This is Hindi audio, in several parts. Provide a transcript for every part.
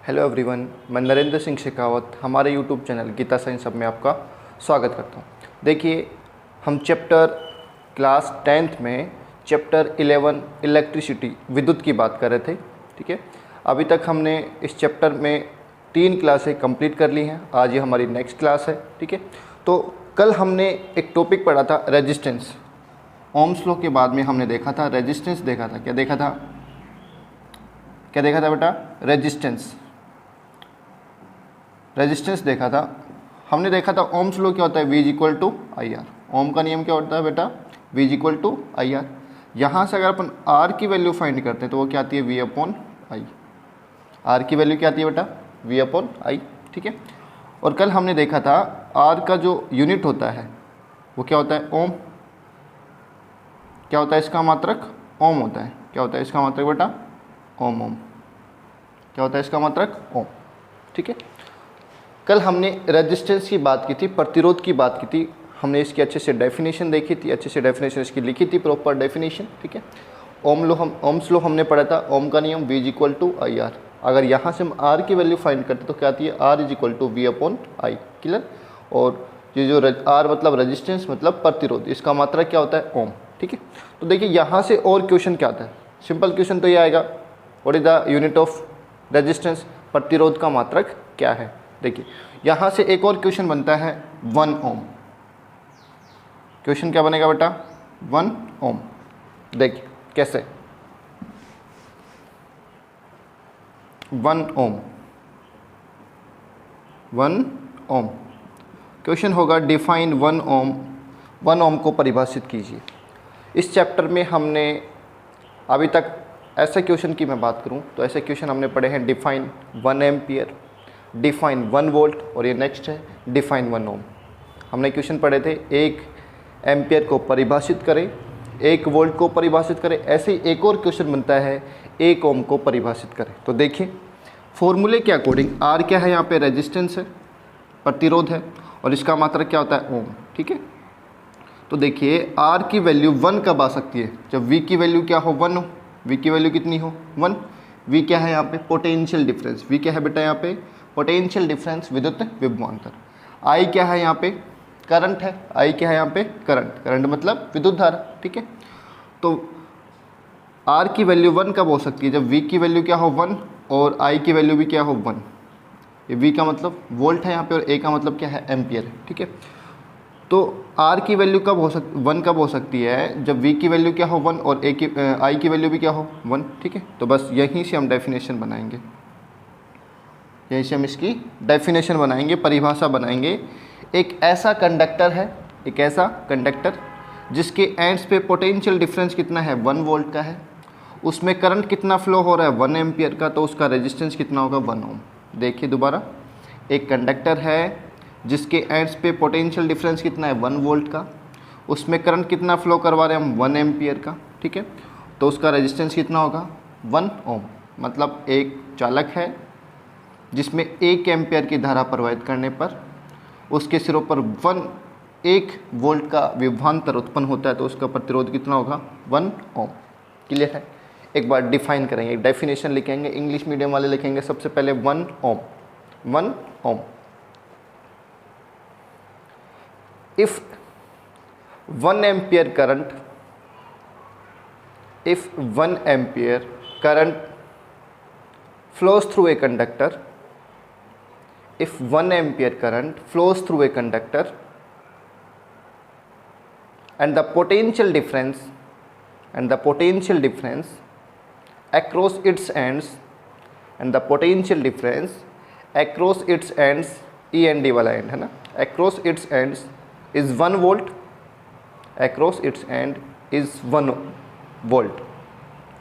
हेलो एवरीवन, मैं नरेंद्र सिंह शेखावत हमारे यूट्यूब चैनल गीता साइंस सब में आपका स्वागत करता हूँ। देखिए, हम चैप्टर क्लास 10th में चैप्टर 11 इलेक्ट्रिसिटी विद्युत की बात कर रहे थे। ठीक है, अभी तक हमने इस चैप्टर में 3 क्लासें कंप्लीट कर ली हैं। आज ये हमारी नेक्स्ट क्लास है। ठीक है, तो कल हमने एक टॉपिक पढ़ा था रेजिस्टेंस। ओम्स लॉ के बाद में हमने देखा था रेजिस्टेंस, देखा था क्या देखा था बेटा? रेजिस्टेंस देखा था। हमने देखा था ओम्स लॉ क्या होता है, V equal to I R. Ohm का नियम क्या होता है बेटा? V equal to I R. यहाँ से अगर अपन R की वैल्यू फाइंड करते हैं तो वो क्या आती है? V upon I. R की वैल्यू क्या आती है बेटा? V upon I. ठीक है, और कल हमने देखा था R का जो यूनिट होता है वो क्या होता है? ओम। क्या होता है इसका मात्रक? ओम होता है। क्या होता है इसका मात्रक बेटा? ओम। ओम क्या होता है इसका मात्रक? ओम। ठीक है, कल हमने रेजिस्टेंस की बात की थी, प्रतिरोध की बात की थी। हमने इसकी अच्छे से डेफिनेशन देखी थी, अच्छे से डेफिनेशन इसकी लिखी थी, प्रॉपर डेफिनेशन। ठीक है, ओम्स लॉ हमने पढ़ा था। ओम का नियम V equal to I R. अगर यहाँ से हम R की वैल्यू फाइंड करते तो क्या आती है? R is equal to V upon I. Clear? और ये जो R मतलब रेजिस्टेंस मतलब प्रतिरोध, इसका मात्रक क्या होता है? ओम। ठीक है, तो देखिए यहाँ से और क्वेश्चन क्या आता है। सिंपल क्वेश्चन तो ये आएगा, what is the unit of resistance? प्रतिरोध का मात्रक क्या है? देखिए यहाँ से एक और क्वेश्चन बनता है 1 ओम। क्वेश्चन क्या बनेगा बेटा? 1 ओम। देखिए कैसे 1 ओम। 1 ओम क्वेश्चन होगा, डिफाइन 1 ओम। 1 ओम को परिभाषित कीजिए। इस चैप्टर में हमने अभी तक ऐसे क्वेश्चन की मैं बात करूं तो ऐसे क्वेश्चन हमने पढ़े हैं, डिफाइन 1 एम्पियर, डिफाइन 1 वोल्ट, और ये नेक्स्ट है डिफाइन 1 ओम। हमने क्वेश्चन पढ़े थे 1 एम्पियर को परिभाषित करें, 1 वोल्ट को परिभाषित करें। ऐसे ही एक और क्वेश्चन बनता है 1 ओम को परिभाषित करें। तो देखिए फॉर्मूले के अकॉर्डिंग R क्या है? यहाँ पे रेजिस्टेंस है, प्रतिरोध है, और इसका मात्रक क्या होता है? ओम। ठीक है, तो देखिए R की वैल्यू 1 कब आ सकती है? जब V की वैल्यू क्या हो? 1 हो। V की वैल्यू कितनी हो? 1। V क्या है यहाँ पे? Potential difference. V क्या है बेटा यहाँ पे? पोटेंशियल डिफरेंस, विद्युत विभवांतर। I क्या है यहाँ पे? करंट है। I क्या है यहाँ पे? करंट। करंट मतलब विद्युत धारा। ठीक है, तो R की वैल्यू 1 कब हो सकती है? जब V की वैल्यू क्या हो? 1, और I की वैल्यू भी क्या हो? 1। ये V का मतलब वोल्ट है यहाँ पे, और A का मतलब क्या है? एम्पियर है। ठीक है, तो R की वैल्यू कब हो 1 कब हो सकती है? जब V की वैल्यू क्या हो? 1, और I की वैल्यू भी क्या हो? 1। ठीक है, तो बस यहीं से हम डेफिनेशन बनाएंगे, यहीं से हम इसकी डेफिनेशन बनाएंगे, परिभाषा बनाएंगे। एक ऐसा कंडक्टर है, एक ऐसा कंडक्टर जिसके एंड्स पे पोटेंशियल डिफरेंस कितना है? 1 वोल्ट का है। उसमें करंट कितना फ्लो हो रहा है? 1 एम्पियर का। तो उसका रेजिस्टेंस कितना होगा? 1 ओम। देखिए दोबारा, एक कंडक्टर है जिसके एंड्स पे पोटेंशियल डिफरेंस कितना है? 1 वोल्ट का। उसमें करंट कितना फ्लो करवा रहे हैं हम? 1 एम्पियर का। ठीक है, तो उसका रेजिस्टेंस कितना होगा? 1 ओम। मतलब एक चालक है जिसमें 1 एम्पियर की धारा प्रवाहित करने पर उसके सिरों पर 1 वोल्ट का विभवांतर उत्पन्न होता है, तो उसका प्रतिरोध कितना होगा? 1 ओम। क्लियर है? एक बार डिफाइन करेंगे, एक डेफिनेशन लिखेंगे। इंग्लिश मीडियम वाले लिखेंगे सबसे पहले 1 ओम। 1 ओम, if 1 ampere current, if 1 ampere current flows through a conductor, if 1 ampere current flows through a conductor and the potential difference across its ends E and D वाला एंड है ना, across its ends is 1 volt, across its end is 1 volt,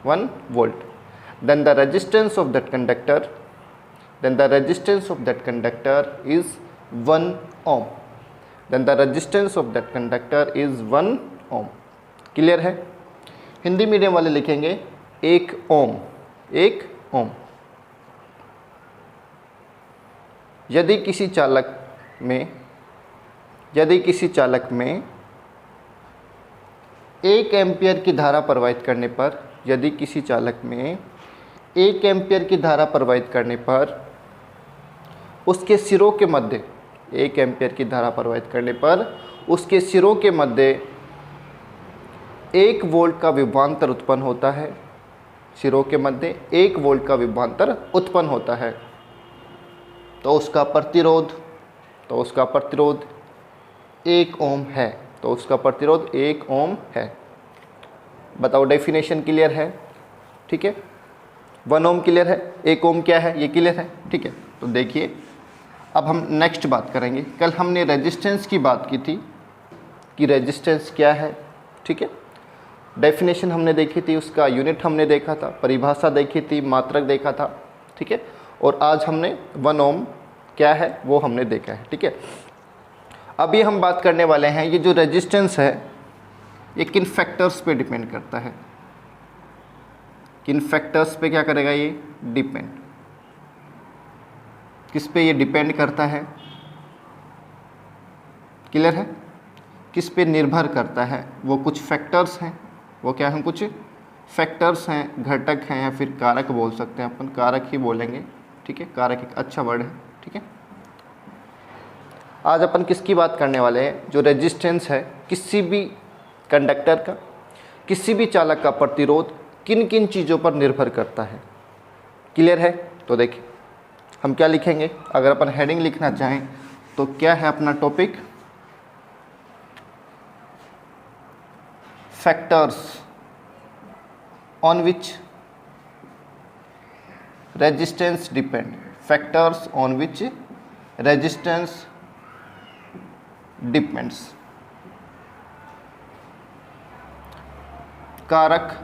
1 volt, then the resistance of that conductor is 1 ohm, then the resistance of that conductor is 1 ohm. Clear है? हिंदी मीडियम वाले लिखेंगे 1 ओम। 1 ओम। यदि किसी चालक में 1 एम्पियर की धारा प्रवाहित करने पर उसके सिरों के मध्य 1 एम्पियर की धारा प्रवाहित करने पर उसके सिरों के मध्य 1 वोल्ट का विभवांतर उत्पन्न होता है। सिरों के मध्य 1 वोल्ट का विभवांतर उत्पन्न होता है। तो उसका प्रतिरोध 1 ओम है। तो उसका प्रतिरोध 1 ओम है। बताओ, डेफिनेशन क्लियर है? ठीक है, 1 ओम क्लियर है, 1 ओम क्या है ये क्लियर है। ठीक है, तो देखिए अब हम नेक्स्ट बात करेंगे। कल हमने रेजिस्टेंस की बात की थी कि रेजिस्टेंस क्या है। ठीक है, डेफिनेशन हमने देखी थी, उसका यूनिट हमने देखा था, परिभाषा देखी थी, मात्रक देखा था। ठीक है, और आज हमने 1 ओम क्या है वो हमने देखा है। ठीक है, अभी हम बात करने वाले हैं ये जो रेजिस्टेंस है ये किन फैक्टर्स पे डिपेंड करता है। किन फैक्टर्स पे क्या करेगा ये डिपेंड, किस पे ये डिपेंड करता है, क्लियर है? किस पे निर्भर करता है? वो कुछ फैक्टर्स हैं। वो क्या हैं? कुछ फैक्टर्स हैं, घटक हैं, या फिर कारक बोल सकते हैं अपन, कारक ही बोलेंगे। ठीक है, कारक एक अच्छा वर्ड है। ठीक है, आज अपन किसकी बात करने वाले हैं? जो रेजिस्टेंस है किसी भी कंडक्टर का, किसी भी चालक का प्रतिरोध किन किन चीज़ों पर निर्भर करता है। क्लियर है? तो देखिए हम क्या लिखेंगे, अगर अपन हेडिंग लिखना चाहें तो क्या है अपना topic? Factors on which resistance depend. Factors on which resistance depends. कारक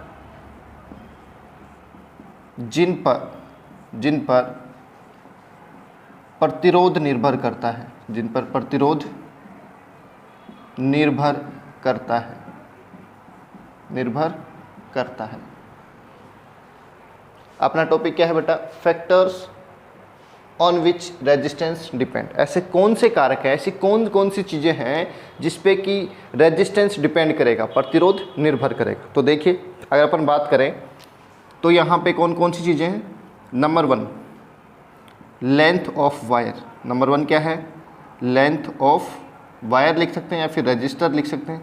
जिन पर प्रतिरोध निर्भर करता है, जिन पर प्रतिरोध निर्भर करता है। अपना टॉपिक क्या है बेटा? Factors on which resistance depend. ऐसे कौन से कारक हैं, ऐसी कौन कौन सी चीज़ें हैं जिस पे कि रेजिस्टेंस डिपेंड करेगा, प्रतिरोध निर्भर करेगा। तो देखिए अगर अपन बात करें तो यहाँ पे कौन कौन सी चीज़ें हैं। Number 1 length of wire. Number 1 क्या है? लेंथ ऑफ वायर लिख सकते हैं या फिर रजिस्टर लिख सकते हैं,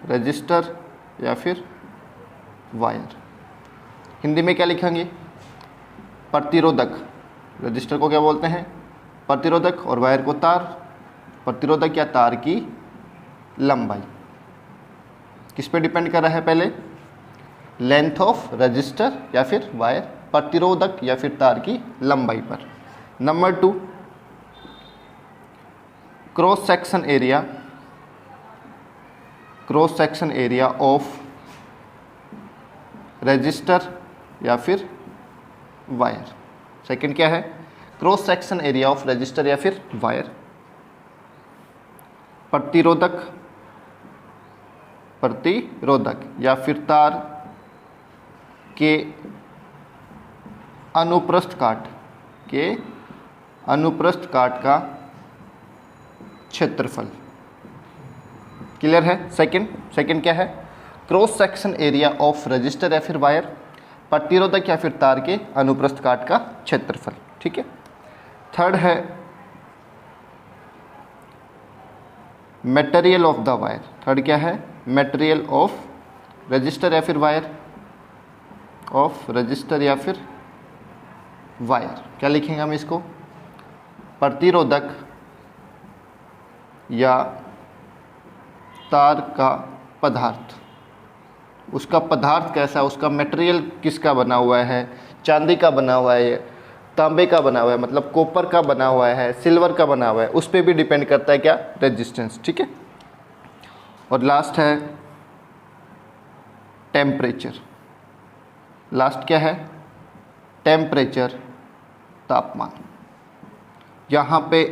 रजिस्टर या फिर वायर। हिंदी में क्या लिखेंगे? प्रतिरोधक। रजिस्टर को क्या बोलते हैं? प्रतिरोधक, और वायर को तार। प्रतिरोधक या तार की लंबाई किस पे डिपेंड कर रहा है? पहले लेंथ ऑफ रजिस्टर या फिर वायर, प्रतिरोधक या फिर तार की लंबाई पर। Number 2 cross section area. Cross section area of register या फिर वायर। सेकंड क्या है? Cross section area of register या फिर वायर। प्रतिरोधक या फिर तार के अनुप्रस्थ काट का क्षेत्रफल। क्लियर है? सेकंड क्या है? Cross section area of register या फिर वायर, प्रतिरोधक या फिर तार के अनुप्रस्थ काट का क्षेत्रफल। ठीक है। थर्ड है material of the wire. Third क्या है? मटेरियल ऑफ रजिस्टर या फिर वायर, ऑफ रजिस्टर या फिर वायर। क्या लिखेंगे हम इसको? प्रतिरोधक या तार का पदार्थ। उसका पदार्थ कैसा है, उसका मटेरियल किसका बना हुआ है? चांदी का बना हुआ है, तांबे का बना हुआ है, मतलब कॉपर का बना हुआ है, सिल्वर का बना हुआ है, उस पर भी डिपेंड करता है क्या? रेजिस्टेंस। ठीक है। और लास्ट है टेम्परेचर। लास्ट क्या है? टेम्परेचर, तापमान। यहाँ पे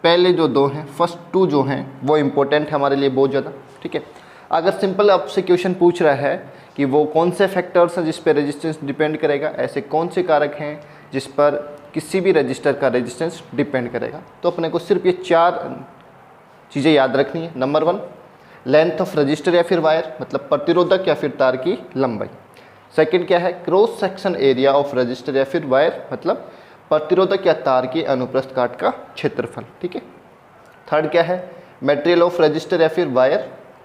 पहले जो दो हैं, फर्स्ट टू जो हैं वो इम्पोर्टेंट है हमारे लिए बहुत ज़्यादा। ठीक है। अगर सिंपल आपसे क्वेश्चन पूछ रहा है कि वो कौन से फैक्टर्स हैं जिस पे रेजिस्टेंस डिपेंड करेगा, ऐसे कौन से कारक हैं जिस पर किसी भी रजिस्टर का रेजिस्टेंस डिपेंड करेगा, तो अपने को सिर्फ ये 4 चीज़ें याद रखनी है। नंबर 1 लेंथ ऑफ रजिस्टर या फिर वायर, मतलब प्रतिरोधक या फिर तार की लंबाई। सेकंड क्या है? Cross section area of register या फिर वायर, मतलब प्रतिरोधक या तार के अनुप्रस्थ काट का क्षेत्रफल। ठीक है। थर्ड क्या है, मटेरियल ऑफ रजिस्टर या फिर वायर,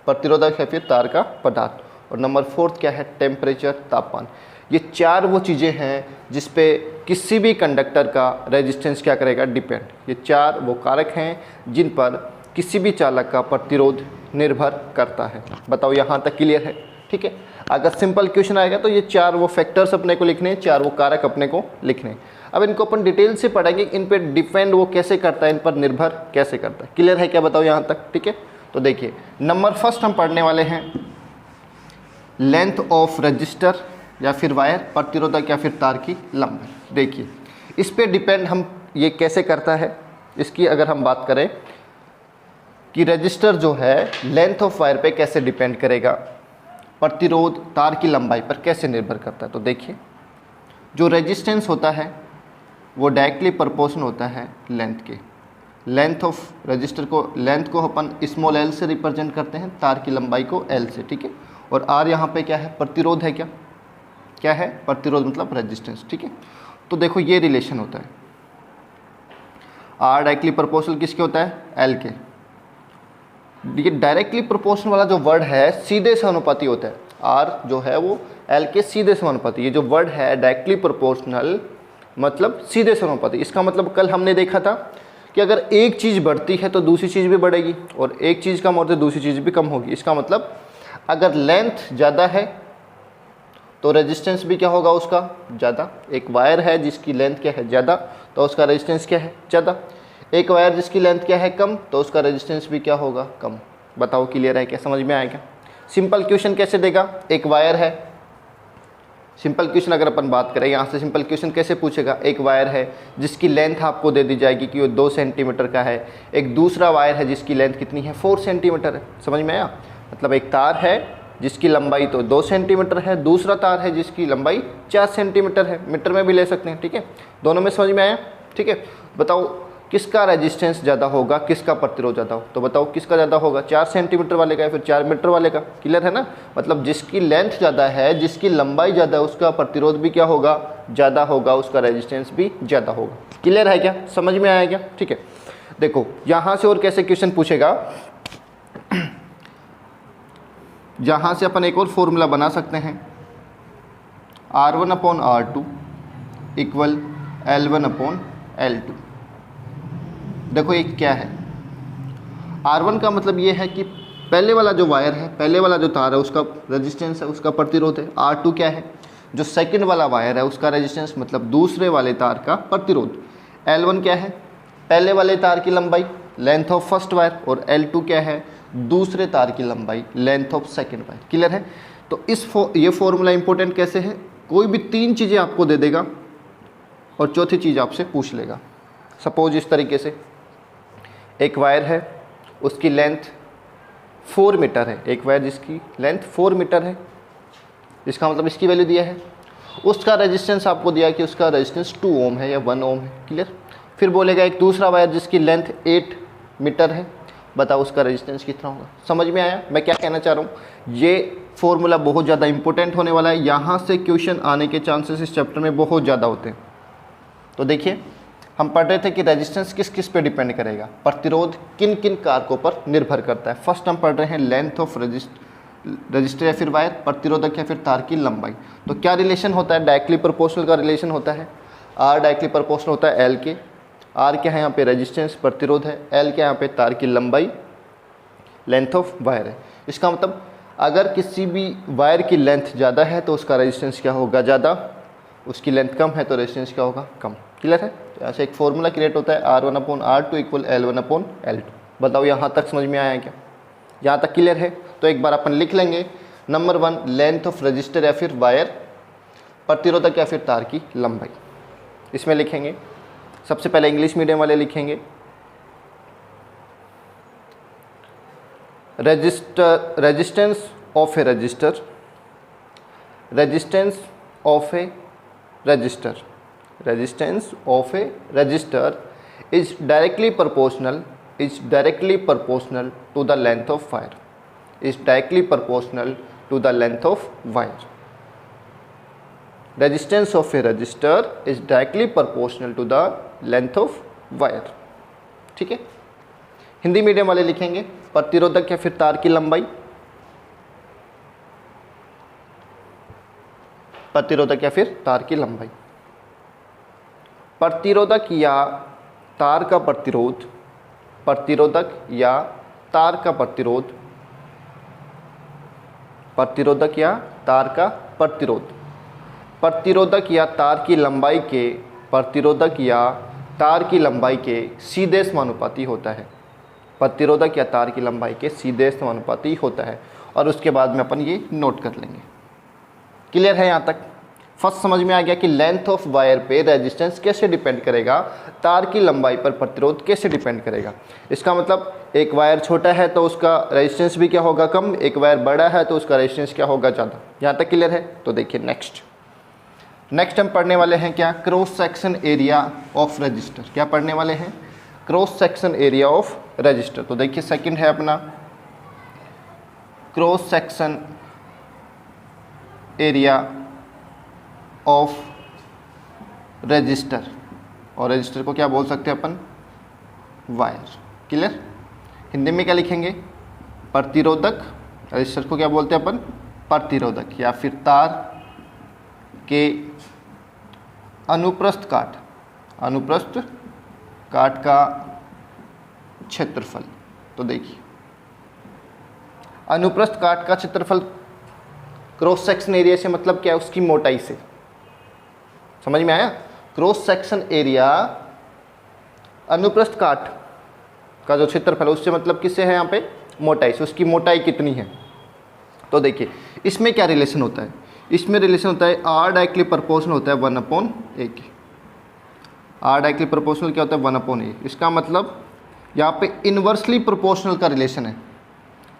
प्रतिरोधक या फिर तार का पदार्थ। और नंबर फोर्थ क्या है, टेम्परेचर, तापमान। ये चार वो चीज़ें हैं जिस पे किसी भी कंडक्टर का रेजिस्टेंस क्या करेगा, डिपेंड। ये चार वो कारक हैं जिन पर किसी भी चालक का प्रतिरोध निर्भर करता है। बताओ यहाँ तक क्लियर है? ठीक है। अगर सिंपल क्वेश्चन आएगा तो ये चार वो फैक्टर्स अपने को लिखने हैं, चार वो कारक अपने को लिखने हैं। अब इनको अपन डिटेल से पढ़ेंगे, इन पे डिपेंड वो कैसे करता है, इन पर निर्भर कैसे करता है। क्लियर है क्या? बताओ यहाँ तक। ठीक है। तो देखिए नंबर फर्स्ट हम पढ़ने वाले हैं लेंथ ऑफ रजिस्टर या फिर वायर, प्रतिरोधक या फिर तार की लंबाई। देखिए इस पे डिपेंड हम ये कैसे करता है, इसकी अगर हम बात करें कि रजिस्टर जो है लेंथ ऑफ वायर पे कैसे डिपेंड करेगा, प्रतिरोध तार की लंबाई पर कैसे निर्भर करता है। तो देखिए जो रेजिस्टेंस होता है वो डायरेक्टली प्रोपोर्शनल होता है लेंथ के। लेंथ ऑफ रजिस्टर को, लेंथ को अपन स्मॉल एल से रिप्रेजेंट करते हैं, तार की लंबाई को एल से। ठीक है। और आर यहाँ पे क्या है, प्रतिरोध है। क्या क्या है, प्रतिरोध मतलब रेजिस्टेंस। ठीक है। तो देखो ये रिलेशन होता है, आर डायरेक्टली प्रोपोर्शनल किसके होता है, एल के। ये डायरेक्टली प्रोपोर्शनल वाला जो वर्ड है सीधे समानुपाती होता है, आर जो है वो एल के सीधे समानुपाती। ये जो वर्ड है डायरेक्टली प्रोपोर्शनल मतलब सीधे समानुपाती। इसका मतलब कल हमने देखा था कि अगर एक चीज़ बढ़ती है तो दूसरी चीज़ भी बढ़ेगी, और एक चीज़ कम होती है दूसरी चीज़ भी कम होगी। इसका मतलब अगर लेंथ ज़्यादा है तो रेजिस्टेंस भी क्या होगा उसका, ज़्यादा। एक वायर है जिसकी लेंथ क्या है, ज़्यादा, तो उसका रेजिस्टेंस क्या है, ज़्यादा। एक वायर जिसकी लेंथ क्या है, कम, तो उसका रेजिस्टेंस भी क्या होगा, कम। बताओ क्लियर है क्या, समझ में आएगा? सिंपल क्वेश्चन कैसे देगा, एक वायर है, सिंपल क्वेश्चन अगर अपन बात करें यहाँ से सिंपल क्वेश्चन कैसे पूछेगा, एक वायर है जिसकी लेंथ आपको दे दी जाएगी कि वो 2 सेंटीमीटर का है, एक दूसरा वायर है जिसकी लेंथ कितनी है, 4 सेंटीमीटर है। समझ में आया? मतलब एक तार है जिसकी लंबाई तो 2 सेंटीमीटर है, दूसरा तार है जिसकी लंबाई 4 सेंटीमीटर है, मीटर में भी ले सकते हैं। ठीक है। दोनों में समझ में आया? ठीक है। बताओ किसका रेजिस्टेंस ज़्यादा होगा, किसका प्रतिरोध ज़्यादा हो, तो बताओ किसका ज़्यादा होगा, 4 सेंटीमीटर वाले का या फिर 4 मीटर वाले का। क्लियर है ना? मतलब जिसकी लेंथ ज़्यादा है, जिसकी लंबाई ज़्यादा है, उसका प्रतिरोध भी क्या होगा, ज़्यादा होगा, उसका रेजिस्टेंस भी ज़्यादा होगा। क्लियर है क्या, समझ में आया क्या? ठीक है। देखो यहाँ से और कैसे क्वेश्चन पूछेगा, जहाँ से अपन एक और फॉर्मूला बना सकते हैं, R1/R2 इक्वल L1/L2। देखो ये क्या है, R1 का मतलब ये है कि पहले वाला जो वायर है, पहले वाला जो तार है उसका रेजिस्टेंस है, उसका प्रतिरोध है। R2 क्या है, जो सेकंड वाला वायर है उसका रेजिस्टेंस मतलब दूसरे वाले तार का प्रतिरोध। L1 क्या है, पहले वाले तार की लंबाई, लेंथ ऑफ फर्स्ट वायर, और L2 क्या है, दूसरे तार की लंबाई, length of second wire. Clear है? तो ये फॉर्मूला इंपॉर्टेंट कैसे है, कोई भी 3 चीज़ें आपको दे देगा और चौथी चीज़ आपसे पूछ लेगा। सपोज इस तरीके से एक वायर है, उसकी लेंथ 4 मीटर है, एक वायर जिसकी लेंथ 4 मीटर है, इसका मतलब इसकी वैल्यू दिया है। उसका रेजिस्टेंस आपको दिया कि उसका रेजिस्टेंस 2 ओम है या 1 ओम है। क्लियर? फिर बोलेगा एक दूसरा वायर जिसकी लेंथ 8 मीटर है, बताओ उसका रेजिस्टेंस कितना होगा। समझ में आया मैं क्या कहना चाह रहा हूँ? ये फॉर्मूला बहुत ज़्यादा इंपॉर्टेंट होने वाला है, यहाँ से क्वेश्चन आने के चांसेस इस चैप्टर में बहुत ज़्यादा होते हैं। तो देखिए हम पढ़ रहे थे कि रेजिस्टेंस किस किस पे डिपेंड करेगा, प्रतिरोध किन किन कारकों पर निर्भर करता है। फर्स्ट हम पढ़ रहे हैं लेंथ ऑफ रजिस्टर या फिर वायर, प्रतिरोधक या फिर तार की लंबाई। तो क्या रिलेशन होता है, डायरेक्टली प्रोपोर्शनल का रिलेशन होता है। आर डायरेक्टली प्रोपोर्शनल होता है एल के, आर क्या है यहाँ पे रेजिस्टेंस प्रतिरोध है, एल क्या यहाँ पे तार की लंबाई लेंथ ऑफ वायर है। इसका मतलब अगर किसी भी वायर की लेंथ ज़्यादा है तो उसका रेजिस्टेंस क्या होगा, ज़्यादा, उसकी लेंथ कम है तो रेजिस्टेंस क्या होगा, कम। क्लियर है? तो ऐसे एक फॉर्मूला क्रिएट होता है R1/R2 इक्वल L1/L2। बताओ यहाँ तक समझ में आया क्या, यहाँ तक क्लियर है? तो एक बार अपन लिख लेंगे, नंबर 1 लेंथ ऑफ रजिस्टर या फिर वायर, प्रतिरोधक या फिर तार की लंबाई। इसमें लिखेंगे सबसे पहले इंग्लिश मीडियम वाले लिखेंगे resistance of a register, resistance of a register, resistance of a resistor is directly proportional to the length of wire, is directly proportional to the length of wire। Resistance of a resistor is directly proportional to the length of wire. ठीक है, हिंदी मीडियम वाले लिखेंगे प्रतिरोधक या फिर तार की लंबाई, प्रतिरोधक या फिर तार की लंबाई। प्रतिरोधक या तार का प्रतिरोध, प्रतिरोधक या तार का प्रतिरोध, प्रतिरोधक या तार का प्रतिरोध, प्रतिरोधक या तार की लंबाई के, प्रतिरोधक या तार की लंबाई के सीधे समानुपाती होता है, प्रतिरोधक या तार की लंबाई के सीधे समानुपाती होता है। और उसके बाद में अपन ये नोट कर लेंगे। क्लियर है यहाँ तक? फर्स्ट समझ में आ गया कि लेंथ ऑफ वायर पे रेजिस्टेंस कैसे डिपेंड करेगा, तार की लंबाई पर प्रतिरोध कैसे डिपेंड करेगा। इसका मतलब एक वायर छोटा है तो उसका रेजिस्टेंस भी क्या होगा, कम, एक वायर बड़ा है तो उसका रेजिस्टेंस क्या होगा, ज़्यादा। यहाँ तक क्लियर है? तो देखिए नेक्स्ट हम पढ़ने वाले हैं क्या, cross section area of register. क्या पढ़ने वाले हैं? Cross section area of register. तो देखिए सेकंड है अपना cross section area of register, और रजिस्टर को क्या बोल सकते हैं अपन, वायर। क्लियर? हिंदी में क्या लिखेंगे, प्रतिरोधक, रजिस्टर को क्या बोलते हैं अपन, प्रतिरोधक या फिर तार के अनुप्रस्थ काट, अनुप्रस्थ काट का क्षेत्रफल। तो देखिए अनुप्रस्थ काट का क्षेत्रफल क्रॉस सेक्शन एरिया से मतलब क्या है, उसकी मोटाई से। समझ में आया? क्रॉस सेक्शन एरिया अनुप्रस्थ काट का जो क्षेत्रफल है उससे मतलब किससे है, यहाँ पे मोटाई से, उसकी मोटाई कितनी है। तो देखिए इसमें क्या रिलेशन होता है, इसमें रिलेशन होता है आर डायरेक्टली प्रोपोर्शनल होता है 1/a के। आर डायरेक्टली प्रोपोर्शनल क्या होता है, 1/a। इसका मतलब यहाँ पे इन्वर्सली प्रोपोर्शनल का रिलेशन है।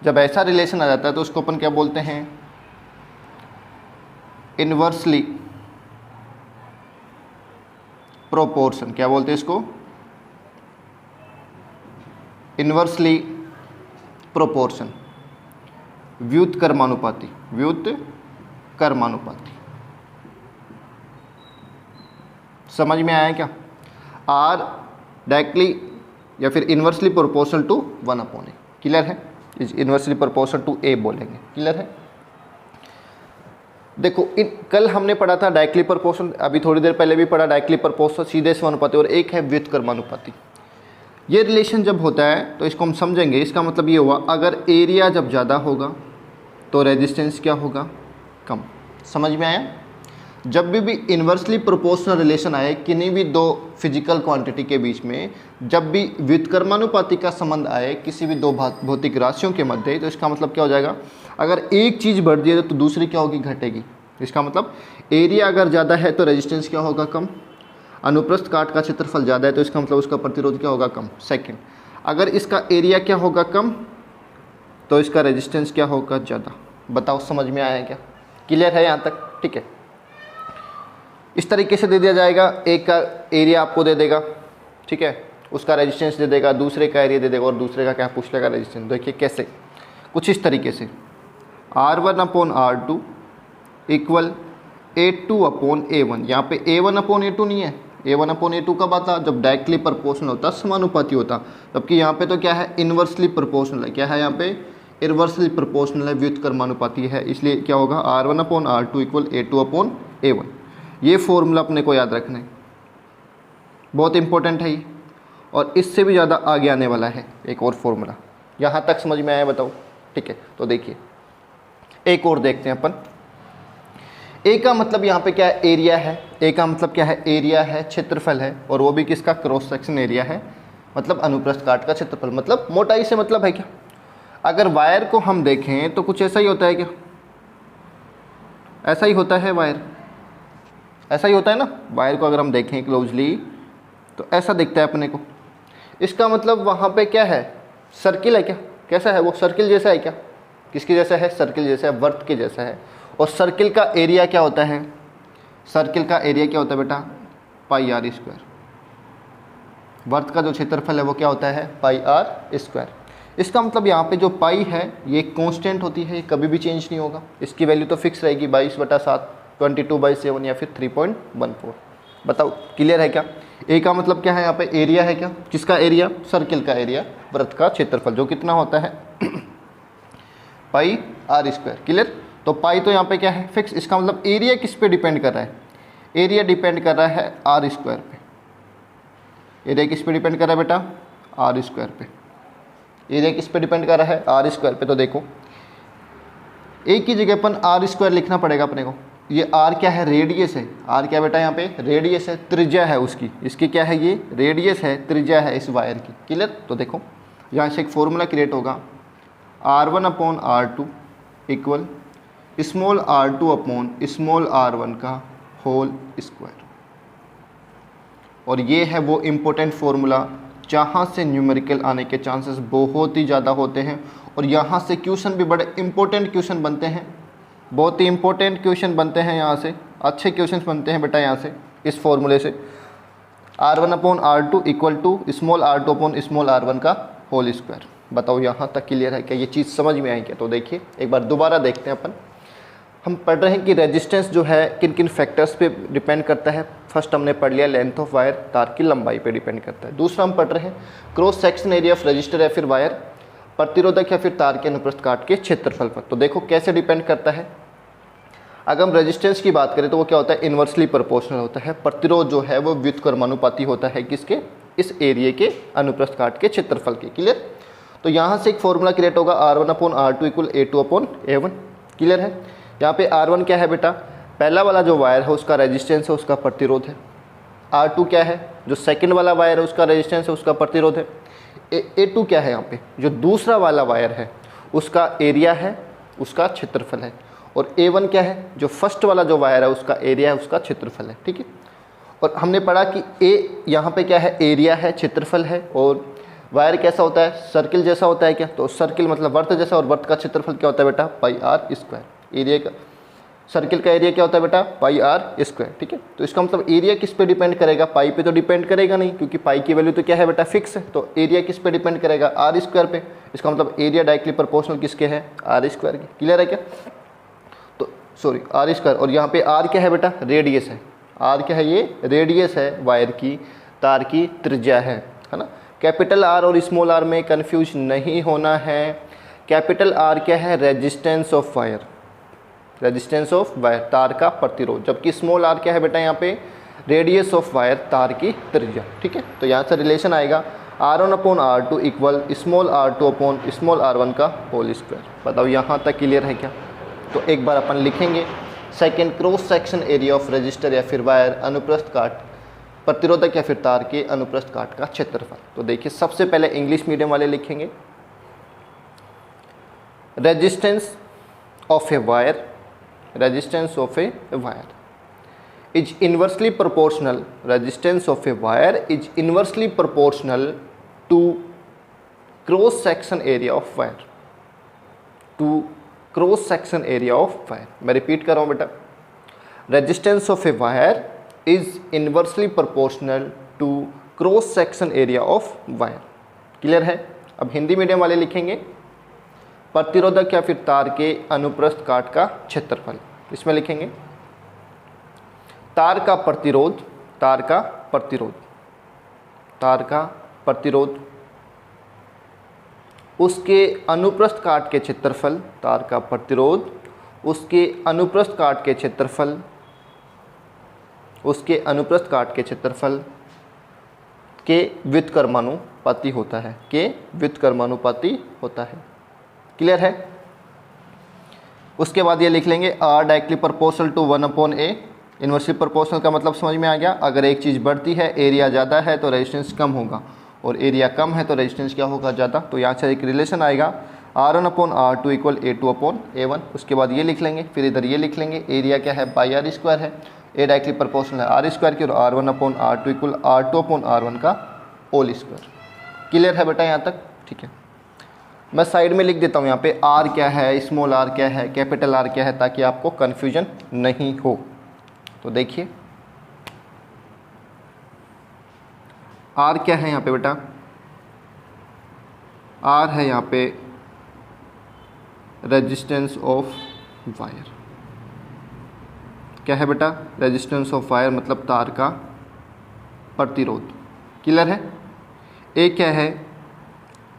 जब ऐसा रिलेशन आ जाता है तो उसको अपन क्या बोलते हैं, इन्वर्सली प्रोपोर्शन। क्या बोलते हैं इसको, इन्वर्सली प्रोपोर्शन, व्युत्क्रमानुपाती, व्युत्क्रमानुपाती। समझ में आया क्या? आर डायरेक्टली या फिर inversely proportional to 1/a। Clear है? Is inversely proportional to a बोलेंगे। क्लियर है? देखो कल हमने पढ़ा था डायरेक्टली प्रोपोर्शनल, अभी थोड़ी देर पहले भी पढ़ा डायरेक्टली प्रोपोर्शनल, सीधे समानुपाती, और एक है व्युत्क्रमानुपाती। ये रिलेशन जब होता है तो इसको हम समझेंगे। इसका मतलब ये हुआ अगर एरिया जब ज़्यादा होगा तो रेजिस्टेंस क्या होगा, कम। समझ में आया? जब भी इन्वर्सली प्रोपोर्शनल रिलेशन आए किन्हीं भी दो फिजिकल क्वांटिटी के बीच में, जब भी व्युत्क्रमानुपाती का संबंध आए किसी भी दो भौतिक राशियों के मध्य, तो इसका मतलब क्या हो जाएगा, अगर एक चीज़ बढ़ जाए तो दूसरी क्या होगी, घटेगी। इसका मतलब एरिया अगर ज़्यादा है तो रेजिस्टेंस क्या होगा, कम। अनुप्रस्थ काट का क्षेत्रफल ज़्यादा है तो इसका मतलब उसका प्रतिरोध क्या होगा, कम। सेकंड, अगर इसका एरिया क्या होगा, कम, तो इसका रेजिस्टेंस क्या होगा, ज़्यादा। बताओ समझ में आया क्या? क्लियर है यहाँ तक? ठीक है। इस तरीके से दे दिया जाएगा, एक का एरिया आपको दे देगा, ठीक है, उसका रेजिस्टेंस दे देगा, दूसरे का एरिया दे देगा और दूसरे का क्या पूछ लेगा, रेजिस्टेंस। देखिए कैसे, कुछ इस तरीके से R1/R2 इक्वल A2/A1। यहाँ पे A1/A2 नहीं है, A1/A2 कब आता, जब डायरेक्टली प्रोपोर्शनल होता, समानुपाती होता। जबकि यहाँ पे तो क्या है, इन्वर्सली प्रोपोर्शनल है। क्या है यहाँ पे, इन्वर्सली प्रोपोर्शनल है, व्युत्क्रमानुपाती है। इसलिए क्या होगा, R1/R2 इक्वल A2/A1। ये फॉर्मूला अपने को याद रखना है, बहुत इंपॉर्टेंट है ये। और इससे भी ज़्यादा आगे आने वाला है एक और फॉर्मूला। यहाँ तक समझ में आया, बताओ? ठीक है, तो देखिए एक और देखते हैं अपन। ए का मतलब यहाँ पे क्या है, एरिया है। ए का मतलब क्या है, एरिया है, क्षेत्रफल है, और वो भी किसका, क्रॉस सेक्शन एरिया है, मतलब अनुप्रस्थ काट का क्षेत्रफल। मतलब मोटाई से मतलब है क्या। अगर वायर को हम देखें तो कुछ ऐसा ही होता है क्या, ऐसा ही होता है वायर, ऐसा ही होता है ना। वायर को अगर हम देखें क्लोजली तो ऐसा दिखता है अपने को। इसका मतलब वहाँ पे क्या है, सर्किल है क्या, कैसा है वो, सर्किल जैसा है क्या, किसके जैसा है, सर्किल जैसा है, वर्त के जैसा है। और सर्किल का एरिया क्या होता है, सर्किल का एरिया क्या होता है बेटा, πr²। वर्त का जो क्षेत्रफल है वो क्या होता है, πr²। इसका मतलब यहाँ पे जो पाई है ये कांस्टेंट होती है, ये कभी भी चेंज नहीं होगा, इसकी वैल्यू तो फिक्स रहेगी 22/7, 22/7 या फिर 3.14। बताओ क्लियर है क्या? ए का मतलब क्या है यहाँ पे? एरिया है क्या? किसका एरिया? सर्किल का एरिया, वृत्त का क्षेत्रफल, जो कितना होता है पाई आर स्क्वायर। क्लियर? तो पाई तो यहाँ पे क्या है? फिक्स। इसका मतलब एरिया किस पे डिपेंड कर रहा है? एरिया डिपेंड कर रहा है आर स्क्वायर पे। एरिया किस पे डिपेंड कर रहा है बेटा? आर स्क्वायर पे। एरिया किस पे डिपेंड कर रहा है? आर स्क्वायर पे। तो देखो एक की जगह अपन आर स्क्वायर लिखना पड़ेगा अपने को। ये आर क्या है? रेडियस है। आर क्या बेटा? यहाँ पे रेडियस है, त्रिज्या है उसकी। इसकी क्या है? ये रेडियस है, त्रिज्या है इस वायर की। क्लियर? तो देखो यहाँ से एक फॉर्मूला क्रिएट होगा, R1/R2 equal small r2 upon small r1 का होल स्क्वायर। और ये है वो इम्पोर्टेंट फॉर्मूला जहाँ से न्यूमेरिकल आने के चांसेस बहुत ही ज़्यादा होते हैं, और यहाँ से क्वेश्चन भी बड़े इंपॉर्टेंट क्वेश्चन बनते हैं, बहुत ही इंपॉर्टेंट क्वेश्चन बनते हैं। यहाँ से अच्छे क्वेश्चन बनते हैं बेटा यहाँ से, इस फॉर्मूले से। R1/R2 equal to small r2 upon small r1 का होल स्क्वायर। बताओ यहाँ तक क्लियर है क्या? ये चीज़ समझ में आई क्या? तो देखिए एक बार दोबारा देखते हैं अपन। हम पढ़ रहे हैं कि रेजिस्टेंस जो है किन किन फैक्टर्स पे डिपेंड करता है। फर्स्ट हमने पढ़ लिया लेंथ ऑफ वायर, तार की लंबाई पे डिपेंड करता है। दूसरा हम पढ़ रहे हैं cross section area of register या फिर वायर, प्रतिरोधक या फिर तार के अनुप्रस्थ काट के क्षेत्रफल पर। तो देखो कैसे डिपेंड करता है। अगर हम रेजिस्टेंस की बात करें तो वो क्या होता है? इन्वर्सली प्रोपोर्शनल होता है। प्रतिरोध जो है वो व्युत्क्रमानुपाती होता है किसके? इस एरिया के अनुप्रस्थ काट के क्षेत्रफल के। क्लियर? तो यहाँ से एक फॉर्मूला क्रिएट होगा, R1/R2 इक्वल A2/A1। क्लियर है? यहाँ पे R1 क्या है बेटा? पहला वाला जो वायर है उसका रेजिस्टेंस है, उसका प्रतिरोध है। R2 क्या है? जो सेकंड वाला वायर है उसका रेजिस्टेंस है, उसका प्रतिरोध है। A2 क्या है? यहाँ पे जो दूसरा वाला वायर है उसका एरिया है, उसका क्षेत्रफल है। और A1 क्या है? जो फर्स्ट वाला जो वायर है उसका एरिया है, उसका क्षेत्रफल है। ठीक है? और हमने पढ़ा कि A यहाँ पे क्या है? एरिया है, क्षेत्रफल है। और वायर कैसा होता है? सर्किल जैसा होता है क्या? तो सर्किल मतलब वर्त जैसा, और वर्त का क्षेत्रफल क्या होता है बेटा? पाई आर स्क्वायर। एरिया का, सर्किल का एरिया क्या होता है बेटा? पाई आर स्क्वायर। ठीक है? तो इसका मतलब एरिया किस पे डिपेंड करेगा? पाई पे तो डिपेंड करेगा नहीं, क्योंकि पाई की वैल्यू तो क्या है बेटा? फिक्स है। तो एरिया किस पे डिपेंड करेगा? आर स्क्वायर पे। इसका मतलब एरिया डायरेक्टली प्रोपोर्शनल किसके है? आर स्क्वायर के। क्लियर है क्या? तो सॉरी आर स्क्वायर, और यहाँ पे आर क्या है बेटा? रेडियस है। आर क्या है? ये रेडियस है वायर की, तार की त्रिज्या है ना। कैपिटल आर और स्मॉल आर में कन्फ्यूज नहीं होना है। कैपिटल आर क्या है? Resistance of wire, resistance of wire, तार का प्रतिरोध। जबकि स्मॉल आर क्या है बेटा? यहाँ पे रेडियस ऑफ वायर, तार की त्रिज्या। ठीक है? तो यहाँ से रिलेशन आएगा R1/R2 equal small r2 upon small r1 का होल स्क्वायर। बताओ यहाँ तक क्लियर है क्या? तो एक बार अपन लिखेंगे second, cross section area of register या फिर वायर, अनुप्रस्थ काट, प्रतिरोधक या फिर तार के अनुप्रस्थ काट का क्षेत्रफल। तो देखिए सबसे पहले इंग्लिश मीडियम वाले लिखेंगे, resistance of a wire, resistance of a wire is inversely proportional, resistance of a wire is inversely proportional to cross section area of wire, to cross section area of wire। मैं रिपीट कर रहा हूँ बेटा, resistance of a wire is inversely proportional to cross section area of wire। Clear है? अब हिंदी मीडियम वाले लिखेंगे प्रतिरोधक या फिर तार के अनुप्रस्थ काट का क्षेत्रफल। इसमें लिखेंगे तार का प्रतिरोध, तार का प्रतिरोध, तार का प्रतिरोध, उसके अनुप्रस्थ काट के क्षेत्रफल, तार का प्रतिरोध, उसके अनुप्रस्थ काट के क्षेत्रफल, उसके अनुप्रस्थ काट के क्षेत्रफल के व्युत्क्रमानुपाती होता है, के व्युत्क्रमानुपाती होता है। क्लियर है? उसके बाद ये लिख लेंगे R directly proportional to 1/A। Inversely proportional का मतलब समझ में आ गया। अगर एक चीज़ बढ़ती है, एरिया ज़्यादा है तो रेजिस्टेंस कम होगा, और एरिया कम है तो रेजिस्टेंस क्या होगा? ज़्यादा। तो यहाँ से एक रिलेशन आएगा R1/R2 इक्वल A2/A1। उसके बाद ये लिख लेंगे, फिर इधर ये लिख लेंगे, एरिया क्या है? पाई आर स्क्वायर है, ए डायरेक्टली प्रोपोर्शनल है आर स्क्वायर की, और R1/R2 इक्वल R2/R1 का होल स्क्वायर। क्लियर है बेटा यहाँ तक? ठीक है, मैं साइड में लिख देता हूँ यहाँ पे आर क्या है, स्मॉल आर क्या है, कैपिटल आर क्या है, ताकि आपको कन्फ्यूजन नहीं हो। तो देखिए आर क्या है यहाँ पे बेटा? आर है यहाँ पे रेजिस्टेंस ऑफ वायर, क्या है बेटा, रेजिस्टेंस ऑफ वायर मतलब तार का प्रतिरोध। क्लियर है। ए क्या है,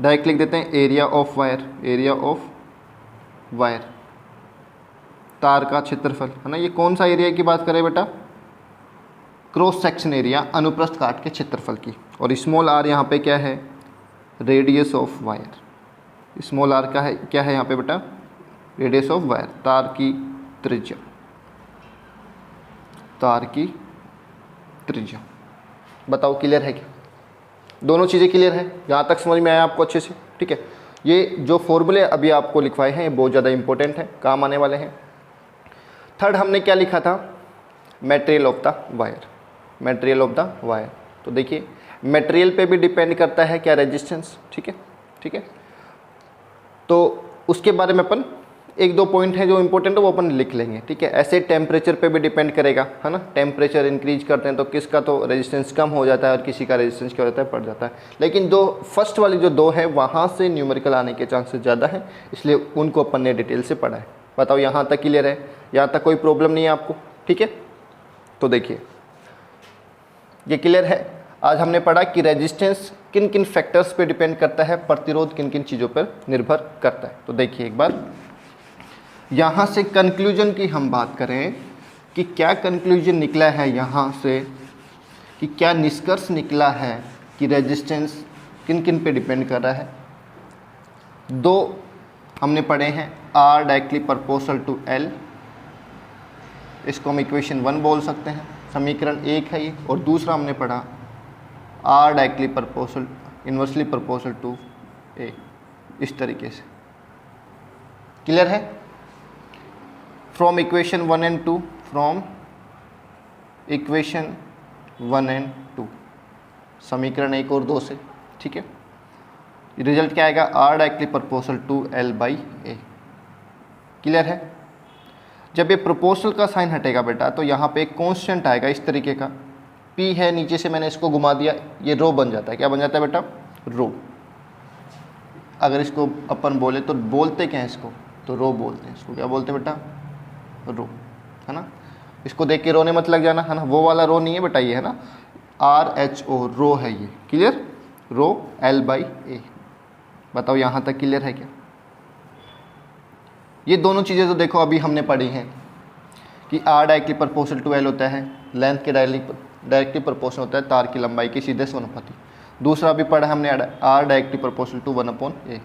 डायरेक्ट लिख देते हैं area of wire, area of wire तार का क्षेत्रफल है ना। ये कौन सा एरिया की बात करें बेटा, क्रॉस सेक्शन एरिया, अनुप्रस्थ काट के क्षेत्रफल की। और स्मॉल आर यहाँ पे क्या है, radius of wire. Small r का है क्या है यहाँ पे बेटा, रेडियस ऑफ वायर, तार की त्रिज्या, तार की त्रिज्या। बताओ क्लियर है क्या, दोनों चीज़ें क्लियर है, यहाँ तक समझ में आया आपको अच्छे से। ठीक है, ये जो फॉर्मूले अभी आपको लिखवाए हैं ये बहुत ज़्यादा इंपॉर्टेंट है, काम आने वाले हैं। थर्ड हमने क्या लिखा था, material of the wire, material of the wire. तो देखिए मटेरियल पे भी डिपेंड करता है क्या, रेजिस्टेंस। ठीक है, ठीक है, तो उसके बारे में अपन एक दो पॉइंट हैं जो इंपॉर्टेंट है वो अपन लिख लेंगे। ठीक है, ऐसे टेम्परेचर पे भी डिपेंड करेगा है ना, टेम्परेचर इंक्रीज करते हैं तो किसका तो रेजिस्टेंस कम हो जाता है और किसी का रेजिस्टेंस क्या हो जाता है, बढ़ जाता है। लेकिन जो फर्स्ट वाली जो दो है वहाँ से न्यूमेरिकल आने के चांसेस ज़्यादा हैं, इसलिए उनको अपन ने डिटेल से पढ़ा है। बताओ यहाँ तक क्लियर है, यहाँ तक कोई प्रॉब्लम नहीं है आपको। ठीक है, तो देखिए ये क्लियर है। आज हमने पढ़ा कि रेजिस्टेंस किन किन फैक्टर्स पे डिपेंड करता है, प्रतिरोध किन किन चीज़ों पर निर्भर करता है। तो देखिए एक बार यहाँ से कंक्लूजन की हम बात करें कि क्या कंक्लूजन निकला है यहाँ से, कि क्या निष्कर्ष निकला है कि रेजिस्टेंस किन किन पे डिपेंड कर रहा है। दो हमने पढ़े हैं, R directly proportional to L, इसको हम इक्वेशन 1 बोल सकते हैं, समीकरण 1 है ये। और दूसरा हमने पढ़ा R directly proportional, inversely proportional to A, इस तरीके से। क्लियर है। From equation 1 and 2, from equation 1 and 2, समीकरण 1 और 2 से। ठीक है, रिजल्ट क्या आएगा, R directly proportional to L by A. Clear है। जब ये प्रोपोर्शनल का साइन हटेगा बेटा तो यहाँ पे एक कांस्टेंट आएगा इस तरीके का, पी है, नीचे से मैंने इसको घुमा दिया, ये रो बन जाता है। क्या बन जाता है बेटा, रो। अगर इसको अपन बोले तो बोलते क्या है इसको, तो रो बोलते हैं इसको। क्या बोलते हैं बेटा, रो, है ना। इसको देख के रोने मत लग जाना, है ना, वो वाला रो नहीं है बेटा, ये है ना RHO, रो है ये। क्लियर, रो L बाई ए। बताओ यहाँ तक क्लियर है क्या। ये दोनों चीज़ें तो देखो अभी हमने पढ़ी हैं कि R directly proportional to L होता है, लेंथ के डायरेक्टली प्रोपोर्शनल होता है तार की लंबाई के सीधे समानुपाती। दूसरा भी पढ़ा हमने are directly proportional to 1/a।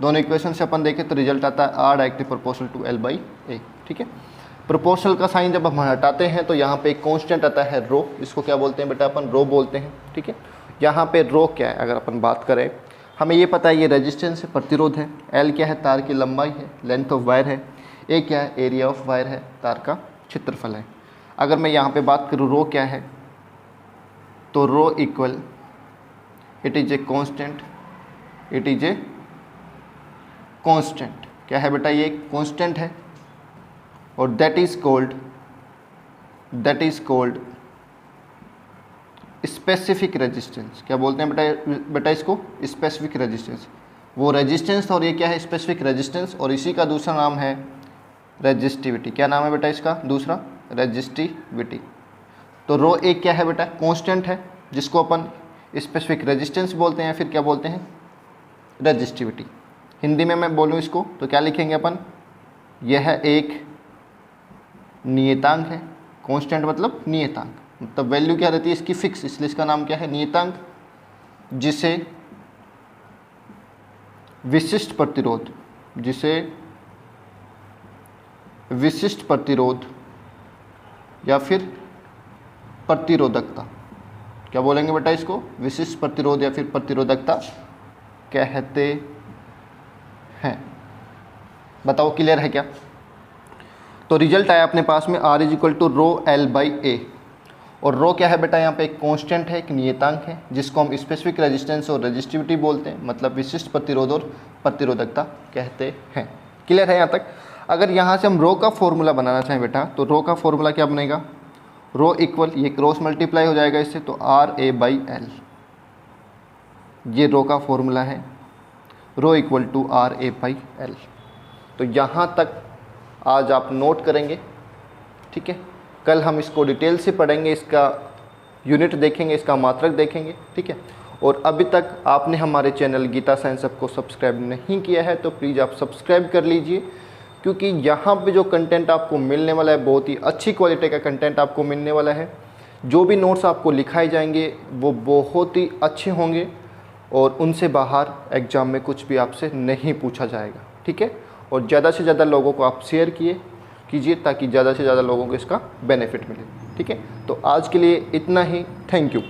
दोनों इक्वेशन से अपन देखें तो रिजल्ट आता है R directly proportional to L by A. ठीक है, प्रोपोर्शनल का साइन जब हम हटाते हैं तो यहाँ पे एक कांस्टेंट आता है रो, इसको क्या बोलते हैं बेटा, अपन रो बोलते हैं। ठीक है, यहाँ पे रो क्या है अगर अपन बात करें, हमें ये पता है ये रेजिस्टेंस है, प्रतिरोध है। एल क्या है, तार की लंबाई है, लेंथ ऑफ वायर है। ए क्या है, एरिया ऑफ वायर है, तार का क्षेत्रफल है। अगर मैं यहाँ पे बात करूँ रो क्या है, तो rho equal, it is a constant, it is a constant. क्या है बेटा, ये कांस्टेंट है और that is called specific resistance. क्या बोलते हैं बेटा इसको, स्पेसिफिक रेजिस्टेंस। वो रेजिस्टेंस और ये क्या है, स्पेसिफिक रेजिस्टेंस, और इसी का दूसरा नाम है रेजिस्टिविटी। क्या नाम है बेटा इसका दूसरा, रेजिस्टिविटी। तो रो एक क्या है बेटा, कांस्टेंट है जिसको अपन स्पेसिफिक रेजिस्टेंस बोलते हैं, फिर क्या बोलते हैं, रेजिस्टिविटी। हिंदी में मैं बोलूँ इसको तो क्या लिखेंगे अपन, यह एक नियतांक है। कांस्टेंट मतलब नियतांक, मतलब वैल्यू क्या रहती है इसकी, फिक्स, इसलिए इसका नाम क्या है, नियतांक, जिसे विशिष्ट प्रतिरोध या फिर प्रतिरोधकता, क्या बोलेंगे बेटा इसको, विशिष्ट प्रतिरोध या फिर प्रतिरोधकता कहते हैं। बताओ क्लियर है क्या। तो रिजल्ट आया अपने पास में R is equal to rho L by A. और रो क्या है बेटा, यहाँ पे एक कांस्टेंट है, एक नियतांक है जिसको हम स्पेसिफिक रेजिस्टेंस और रेजिस्टिविटी बोलते हैं, मतलब विशिष्ट प्रतिरोध और प्रतिरोधकता कहते हैं। क्लियर है यहाँ तक। अगर यहाँ से हम रो का फॉर्मूला बनाना चाहें बेटा, तो रो का फॉर्मूला क्या बनेगा, रो इक्वल, ये क्रॉस मल्टीप्लाई हो जाएगा इससे, तो RA बाई एल, ये रो का फॉर्मूला है, rho equal to RA by L. तो यहाँ तक आज आप नोट करेंगे। ठीक है, कल हम इसको डिटेल से पढ़ेंगे, इसका यूनिट देखेंगे, इसका मात्रक देखेंगे, ठीक है। और अभी तक आपने हमारे चैनल गीता साइंस हब को सब्सक्राइब नहीं किया है तो प्लीज़ आप सब्सक्राइब कर लीजिए, क्योंकि यहाँ पे जो कंटेंट आपको मिलने वाला है बहुत ही अच्छी क्वालिटी का कंटेंट आपको मिलने वाला है। जो भी नोट्स आपको लिखाए जाएंगे वो बहुत ही अच्छे होंगे और उनसे बाहर एग्ज़ाम में कुछ भी आपसे नहीं पूछा जाएगा, ठीक है। और ज़्यादा से ज़्यादा लोगों को आप शेयर कीजिए ताकि ज़्यादा से ज़्यादा लोगों को इसका बेनिफिट मिले, ठीक है। तो आज के लिए इतना ही, थैंक यू।